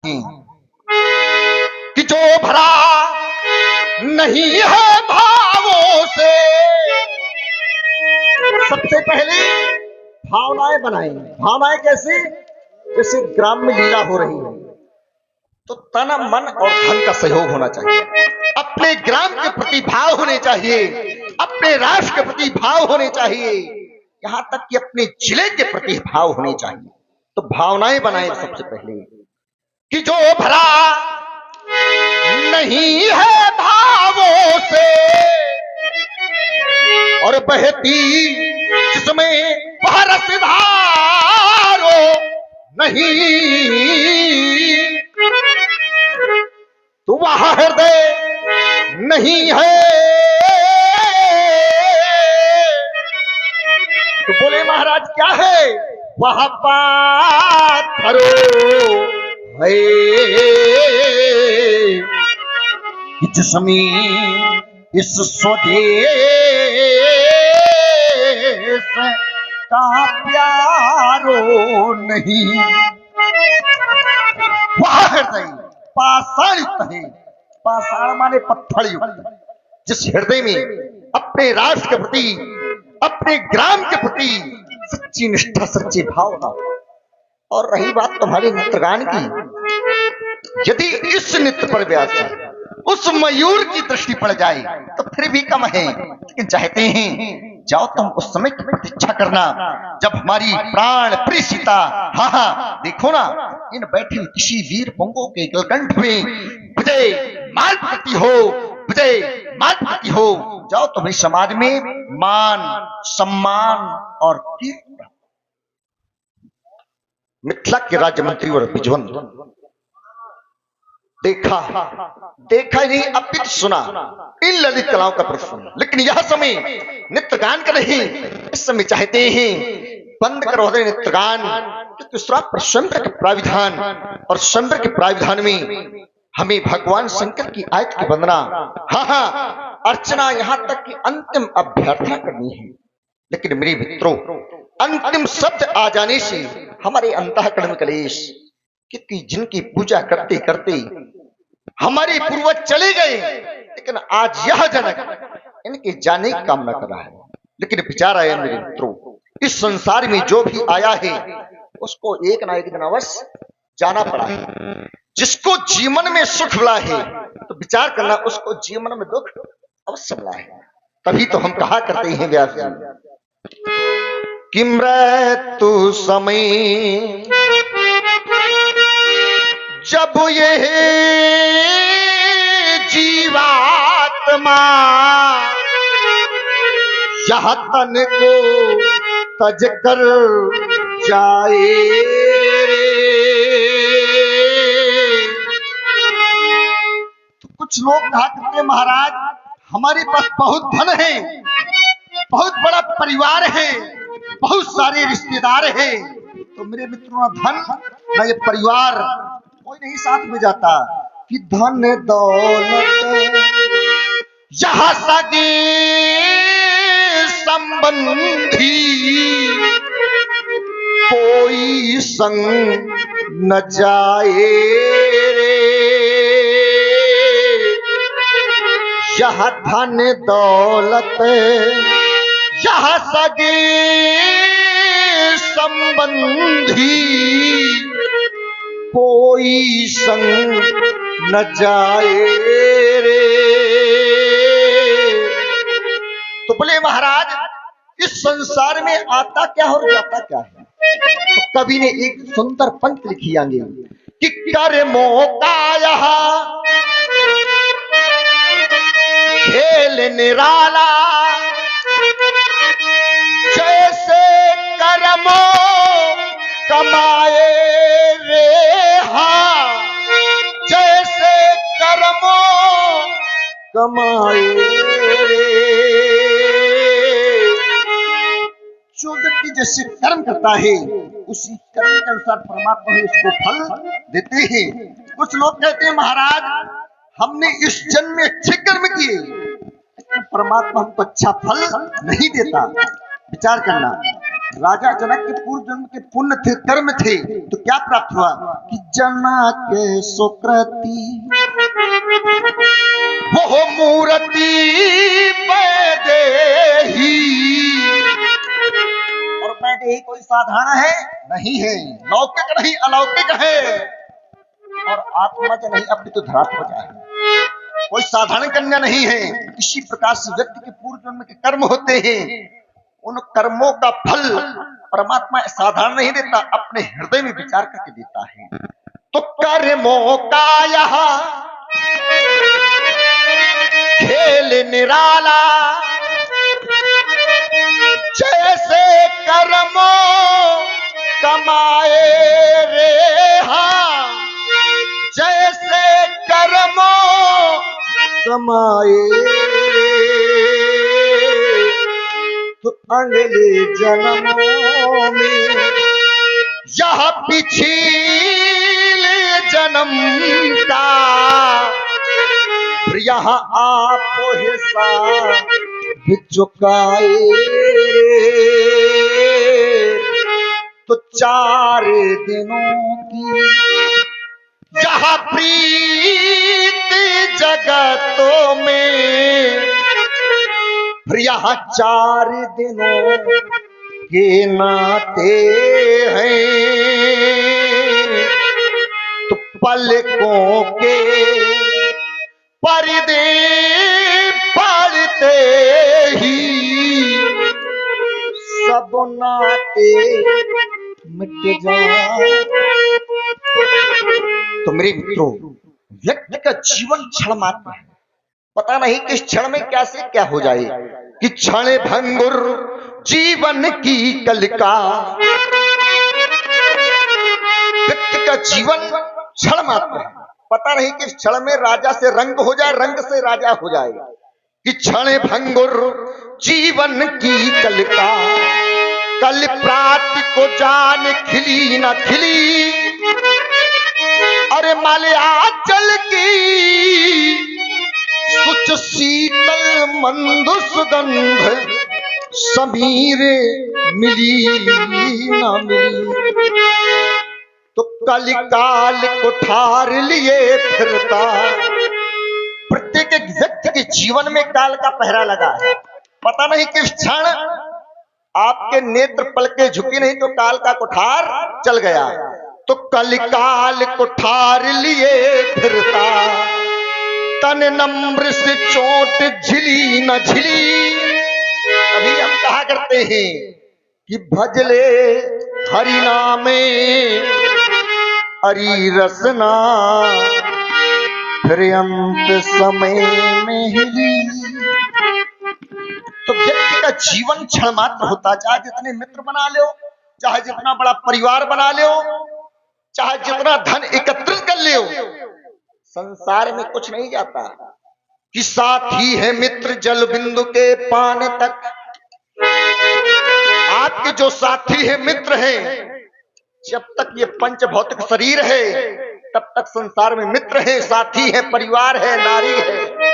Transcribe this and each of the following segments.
कि जो भरा नहीं है भावों से, सबसे पहले भावनाएं बनाएं। भावनाएं कैसे? जैसे ग्राम में लीला हो रही है तो तन मन और धन का सहयोग होना चाहिए, अपने ग्राम के प्रति भाव होने चाहिए, अपने राष्ट्र के प्रति भाव होने चाहिए, यहां तक कि अपने जिले के प्रति भाव होने चाहिए। तो भावनाएं बनाएं सबसे पहले कि जो भरा नहीं है भावों से और बहती जिसमें वह रसधारो नहीं, तो वह हृदय नहीं है। तो बोले महाराज क्या है? वह पाथरो है जिसमें इस स्वदेश का प्यारो नहीं। वह हृदय पाषाण युक्त है। पाषाण माने पत्थर युक्त। जिस हृदय में अपने राष्ट्र के प्रति, अपने ग्राम के प्रति सच्ची निष्ठा, सच्ची भावना। और रही बात तुम्हारे नृत्यगान की, यदि इस नृत्य पर व्यास उस मयूर की दृष्टि पड़ जाए तो फिर भी कम है, लेकिन चाहते हैं जाओ तुम उस समय की प्रतीक्षा करना जब हमारी प्राण प्रिय सीता, हाँ देखो ना, इन बैठे किसी वीर पुंगों के गलकंठ में विजय माल प्रति हो, विजय माल प्रति हो। जाओ तुम्हें समाज में मान, सम्मान और कीर्ति। मिथिला के राज्य मंत्री और विजवंत देखा ही नहीं, अपित सुना इन ललित कलाओं का प्रदर्शन। लेकिन यह समय नृत्य गान का नहीं, इस समय चाहते हैं बंद करो नृत्य गान, क्योंकि स्वयंवर के प्राविधान और स्वयंवर के प्राविधान में हमें भगवान शंकर की आयत की वंदना, हाँ अर्चना, यहां तक कि अंतिम अभ्यर्थना करनी है। लेकिन मेरे मित्रों, अंतिम शब्द आ जाने से हमारे अंतःकरण में कलेश, क्योंकि जिनकी पूजा करते करते हमारे पूर्वज चले गए, लेकिन आज यह जनक इनके जाने की कामना कर रहा है। लेकिन विचार आया मेरे मित्रों, इस संसार में जो भी आया है उसको एक ना एक दिन अवश्य जाना पड़ा है। जिसको जीवन में सुख मिला है तो विचार करना उसको जीवन में दुख अवश्य मिला है। तभी तो हम कहा करते हैं व्यास जी कि मृत्यु समय जब ये जीवात्मा यह तन को तज कर जाए रे। तो कुछ लोग कहा करते महाराज हमारे पास बहुत धन है, बहुत बड़ा परिवार है, बहुत सारे रिश्तेदार हैं। तो मेरे मित्रों, धन न ये परिवार कोई नहीं साथ में जाता कि धन दौलत यह सगे संबंधी कोई संग न जाए रे। यह धन दौलत यह सगे संबंधी कोई संग न जाए रे। तो बोले महाराज इस संसार में आता क्या और जाता क्या है? तो कवि ने एक सुंदर पंक्ति लिखी आगे कि कर्मों का यह खेल निराला, जैसे कर्मों कमाए रे, हाँ जैसे कर्मों कमाए रे। जो व्यक्ति जैसे कर्म करता है उसी कर्म के अनुसार परमात्मा उसको फल देते हैं। कुछ लोग कहते हैं महाराज हमने इस जन्म में अच्छे कर्म किए, परमात्मा हमको अच्छा फल नहीं देता। विचार करना, राजा जनक के पूर्व जन्म के पुण्य थे, कर्म थे, तो क्या प्राप्त हुआ कि जना के सुकृति वो मूर्ति वैदेही। और वैदेही कोई साधारण है नहीं है, लौकिक नहीं अलौकिक है, और आत्मज नहीं अपनी तो धरात्मज है, कोई साधारण कन्या नहीं है। इसी प्रकार से व्यक्ति के पूर्व जन्म के कर्म होते हैं, उन कर्मों का फल परमात्मा साधारण नहीं देता, अपने हृदय में विचार करके देता है। तो कर्मों का यह खेल निराला, जैसे कर्मों कमाए रे हाँ, जैसे कर्मों कमाए तो अगले जन्मों में यह पिछले जन्म का यह आप हिसाब चुकाए। तो 4 दिनों की यह प्रीत जगतों में, यह 4 दिनों के नाते हैं। तो पलकों के पर्दे पड़ते ही सब नाते मिट जाए। तो मेरे मित्रों, व्यक्ति का जीवन क्षण मात्र है, पता नहीं किस क्षण में क्या से क्या हो जाए, कि क्षण भंगुर जीवन की कलिका। व्यक्ति का जीवन क्षण मात्र है, पता नहीं किस क्षण में राजा से रंग हो जाए, रंग से राजा हो जाए, कि क्षण भंगुर जीवन की कलिका। कल प्रात को जान खिली न खिली, अरे मलयाचल की सुच शीतल मंद सुगंध समीर मिली न मिली। तो कलिकाल को ठार लिए फिरता। प्रत्येक व्यक्ति के जीवन में काल का पहरा लगा है, पता नहीं किस क्षण आपके नेत्र पलके झुकी नहीं तो काल का कुठार चल गया। तो कलिकाल कुठार लिए फिरता, तन नम्र से चोट झिली न झिली। अभी हम कहा करते हैं कि भजले हरि नामे हरि रसना, फिर अंत समय में हिली। तो व्यक्ति का जीवन क्षण मात्र होता, चाहे जितने मित्र बना लो, चाहे जितना बड़ा परिवार बना लो, चाहे जितना धन एकत्रित कर लो, संसार में कुछ नहीं जाता। कि साथी है मित्र जल बिंदु के पान तक। आपके जो साथी है मित्र हैं, जब तक ये पंच भौतिक शरीर है तब तक संसार में मित्र है, साथी है, परिवार है, नारी है।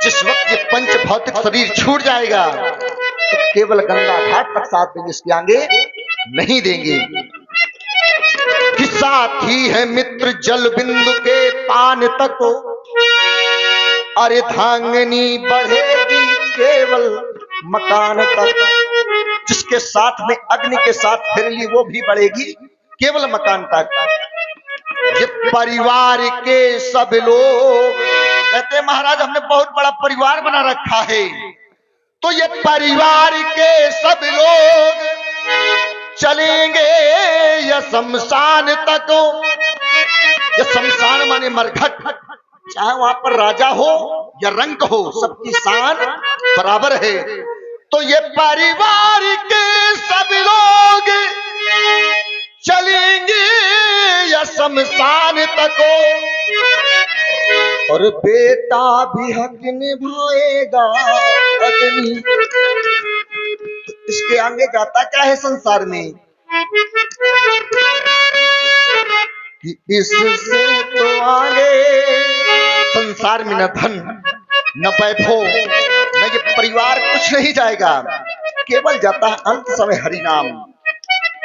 जिस वक्त ये पंच भौतिक शरीर छूट जाएगा तो केवल गंगा घाट तक साथ देंगे, इसके आगे नहीं देंगे। कि साथी है मित्र जल बिंदु के पान तक, अरे धांगनी बढ़ेगी केवल मकान तक। जिसके साथ में अग्नि के साथ फिर ली वो भी बढ़ेगी केवल मकान तक। ये परिवार के सब लोग कहते हैं महाराज हमने बहुत बड़ा परिवार बना रखा है। तो ये परिवार के सब लोग चलेंगे या शमशान तक। ये शमशान माने मरघट, चाहे वहां पर राजा हो या रंक हो, सबकी शान बराबर है। तो ये परिवार के सब लोग चलेंगे या शमशान तक, और बेटा भी हक निभाएगा अग्नि। इसके आगे जाता क्या है संसार में कि इससे तो आगे संसार में न धन न वैभव न ये परिवार कुछ नहीं जाएगा। केवल जाता है अंत समय हरि नाम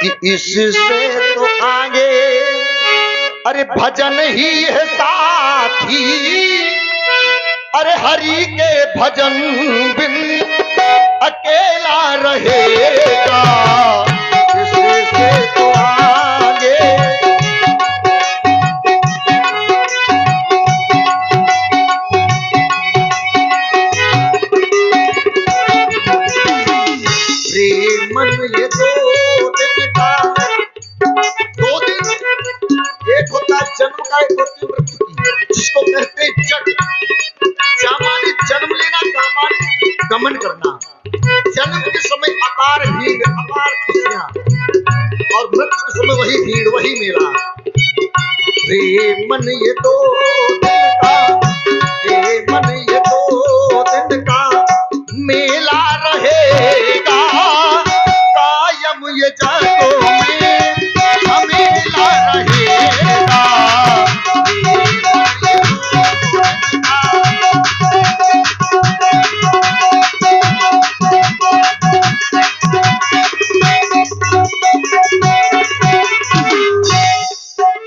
कि इससे तो आगे अरे भजन ही है साथी, अरे हरि के भजन बिन अकेला रहेगा, इससे तो आगे मन ये 2 दिन का, 2 दिन, एक होता है जन्म का, एक होती है मृत्यु की, जिसको कहते हैं जग। सामान्य जन्म लेना, सामान्य गमन करना। जन्म के समय अपार भीड़, अपार खुशियां, और मृत्यु के समय वही भीड़, वही मेला। मन ये 2 दिन का, मन ये 2 दिन का मेला रहेगा, कायम ये जगों में हमेला रहेगा।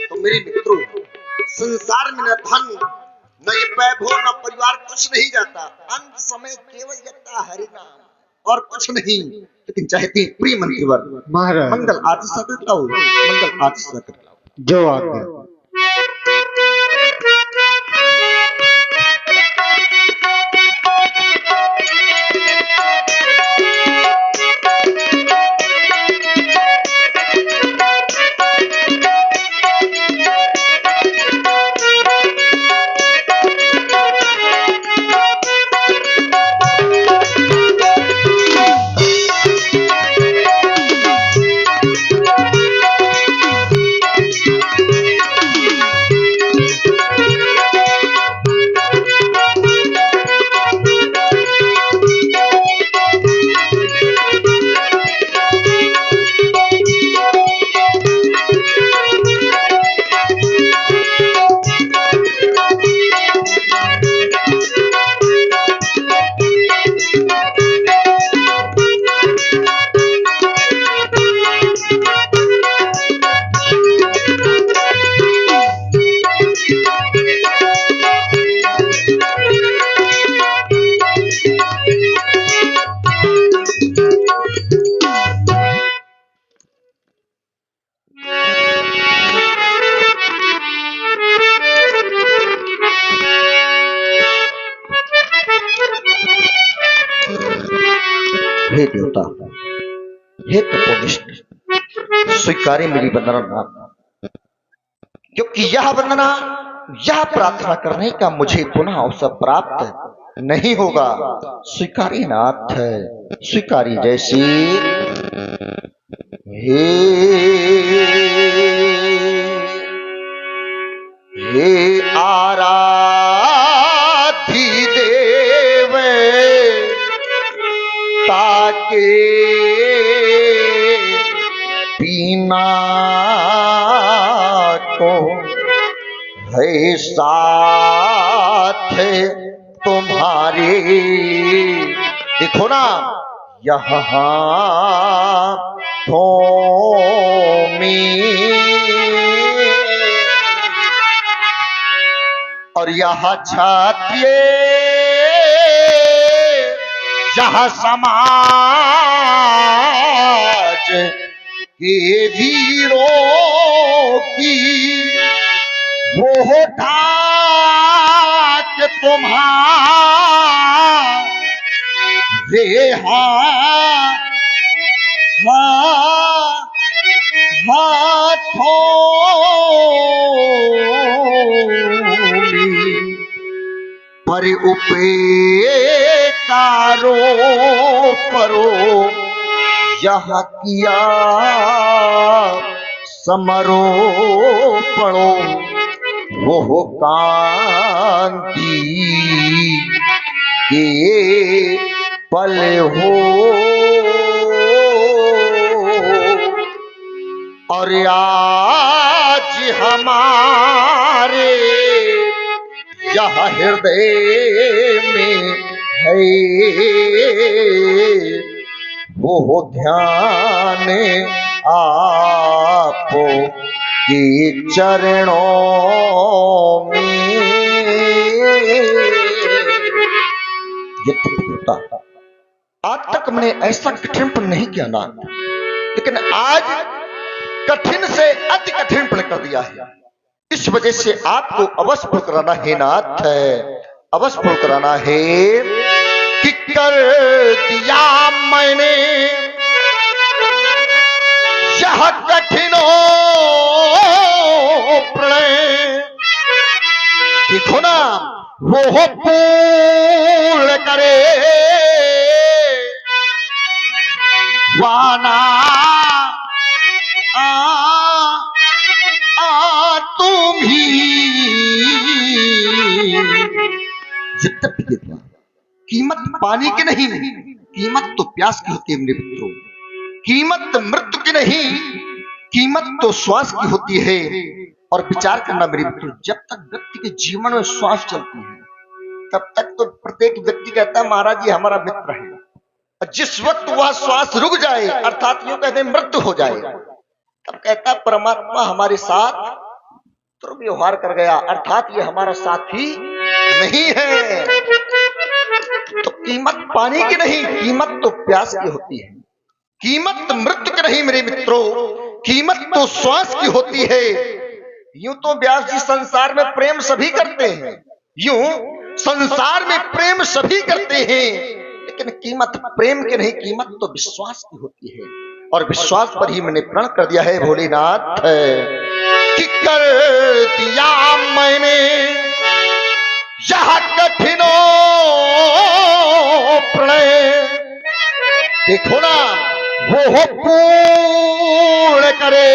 तो मेरे मित्रों, संसार में न धन, न ये वैभव, न परिवार, कुछ नहीं जाता। अंत समय केवल जाता हरि नाम और कुछ नहीं। लेकिन चाहती प्रिय मंत्रीवर महाराज मंगल आरती सा करता हूँ, मंगल आरती सा करता हूँ। जो आज्ञा। हे देवता, हे तपोनिष्ठ, स्वीकारे मेरी वंदना, क्योंकि यह वंदना, यह प्रार्थना करने का मुझे पुनः अवसर प्राप्त नहीं होगा। स्वीकारी नाथ, स्वीकारी जैसी। हे हे आराधी देव ताके पीना को है साथ तुम्हारे। देखो ना, यहाँ में और यह छात्र, यह समाज के वीरों की वो ठाक तुम्हारे हाथों पर उपकारो परो यह किया समरोपणो वो कांति के पल हो। और आज हमारे यह हृदय में है वो हो ध्यान आपो के चरणों में। ये होता, आज तक मैंने ऐसा कठिन पल नहीं किया ना, लेकिन आज कठिन से अति कठिन पल कर दिया है। इस वजह से आपको अवश्य पुल कराना है नाथ, अवश्य पुल कराना है कि कर दिया मैंने यह कठिनो प्रणय। देखो ना वो पूर्ण करे वाना तुम ही। कीमत पानी की नहीं, कीमत तो प्यास की होती है मेरे मित्रों। कीमत मृत्यु की नहीं, कीमत तो श्वास की होती है। और विचार करना मेरे मित्रों, जब तक व्यक्ति के जीवन में श्वास चलती है तब तक तो प्रत्येक व्यक्ति कहता है महाराज ये हमारा मित्र है। जिस वक्त वह श्वास रुक जाए, अर्थात यूं कहते हैं मृत्यु हो जाए, तब कहता परमात्मा हमारे साथ दुर्व्यवहार कर गया, अर्थात ये हमारा साथी नहीं है। तो कीमत पानी की नहीं, कीमत तो प्यास की होती है। कीमत मृत्यु की नहीं मेरे मित्रों, कीमत तो श्वास की होती है। यूं तो व्यास जी संसार में प्रेम सभी करते हैं, यूं संसार में प्रेम सभी करते हैं, लेकिन कीमत प्रेम की नहीं, कीमत तो विश्वास की होती है। और विश्वास पर ही मैंने प्रण कर दिया है भोलेनाथ कि कर दिया मैंने यह कठिनो प्रणय। देखो ना वो हो पूर्ण करे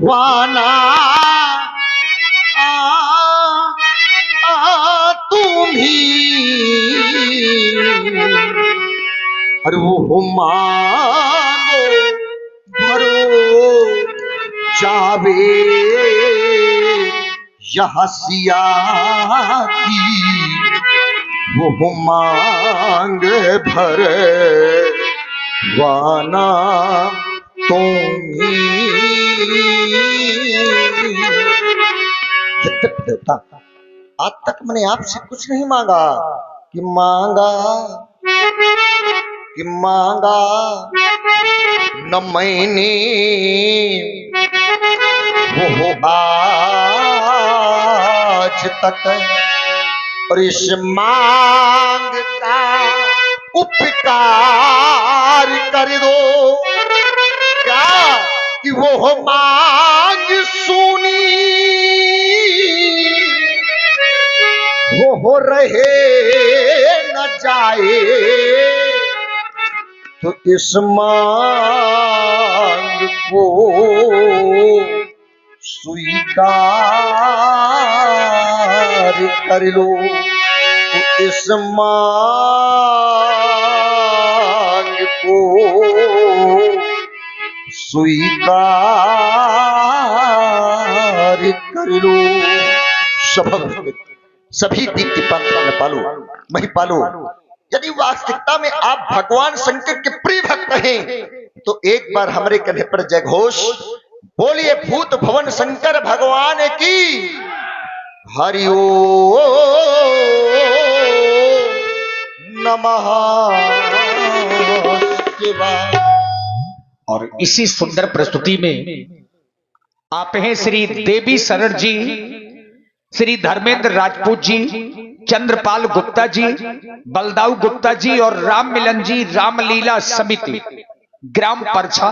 वाना तुम ही। अरे वो मांगो भरो जावे यह सिया की, वो मांग भर वाना तुम ही। आज तक मैंने आपसे कुछ नहीं मांगा कि मांगा न मैंने वो आज तक। और इस मांग का उपकार कर दो क्या कि वो मांग सुनी वो रहे न जाए। तो इस मांग को स्वीकार कर लो। तो इस मांग को स्वीकार कर लो। सभी दीप्ति पंथा में पालो मही पालो। यदि वास्तविकता में आप भगवान शंकर के प्रिय भक्त हैं तो एक बार हमारे कंधे पर जय घोष बोलिए भूत भवन शंकर भगवान की हरि ओम नमः शिवाय। और इसी सुंदर प्रस्तुति में आप हैं श्री देवी शरण जी, श्री धर्मेंद्र राजपूत जी, चंद्रपाल गुप्ता जी, बलदाऊ गुप्ता जी और राम मिलन जी, रामलीला समिति, ग्राम परछा,